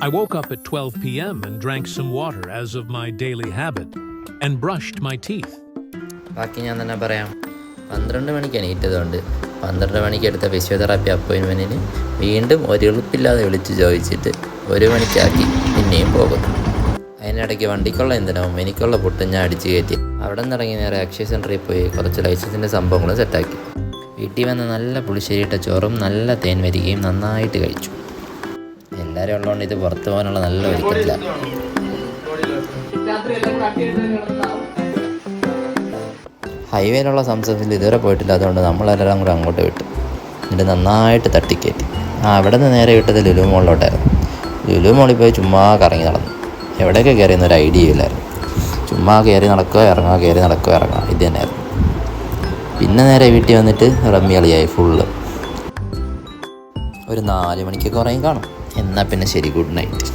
I woke up at 12 p.m. and drank some water as of my daily habit and brushed my teeth. ബാക്കി ഞാൻ തന്നെ പറയാം. 12 മണിക്ക് എണീറ്റതുകൊണ്ട് 12 മണിക്ക് എടുത്ത ഫിസിയോതെറാപ്പി അപ്പോയിൻമെൻറ്റിന് വീണ്ടും ഒരു എളുപ്പില്ലാതെ വിളിച്ച് ചോദിച്ചിട്ട് 1 മണിക്കാക്കി പിന്നെയും പോകുന്നു. അതിനിടയ്ക്ക് വണ്ടിക്കുള്ള ഇന്ധനവും എനിക്കുള്ള പുട്ടും ഞാൻ അടിച്ച് കയറ്റി. അവിടെ നിന്ന് ഇറങ്ങി നേരെ അക്ഷയ സെൻറ്ററിൽ പോയി കുറച്ച് ലൈസൻസിൻ്റെ സംഭവങ്ങളും സെറ്റാക്കി. വീട്ടിൽ വന്ന് നല്ല പുളിശ്ശേരിയിട്ട ചോറും നല്ല തേൻ വരികയും നന്നായിട്ട് കഴിച്ചു. എല്ലാവരും ഉള്ളതുകൊണ്ട് ഇത് പുറത്തു പോകാനുള്ള നല്ല ഒരുക്കത്തില്ല. ഹൈവേയിലുള്ള സംസസിൽ ഇതുവരെ പോയിട്ടില്ല, അതുകൊണ്ട് നമ്മളെല്ലാം കൂടെ അങ്ങോട്ട് വിട്ടു. എന്നിട്ട് നന്നായിട്ട് തട്ടിക്കയറ്റി. അവിടെ നിന്ന് നേരെ വിട്ടത് ലുലു മോളിലോട്ടായിരുന്നു. ലുലു മോളിൽ പോയി ചുമ്മാ കറങ്ങി നടന്നു. എവിടെയൊക്കെ കയറിയെന്നൊരു ഐഡിയ ഇല്ലായിരുന്നു. ചുമ്മാ കയറി നടക്കുക ഇറങ്ങുക, കയറി നടക്കുക ഇറങ്ങുക, ഇത് തന്നെയായിരുന്നു. പിന്നെ നേരെ വീട്ടിൽ വന്നിട്ട് റമ്മി കളിയായി ഫുള്ള്. ഒരു 4 മണിക്കൊക്കെ ഉറങ്ങി കാണും. എന്നാൽ പിന്നെ ശരി, ഗുഡ് നൈറ്റ്.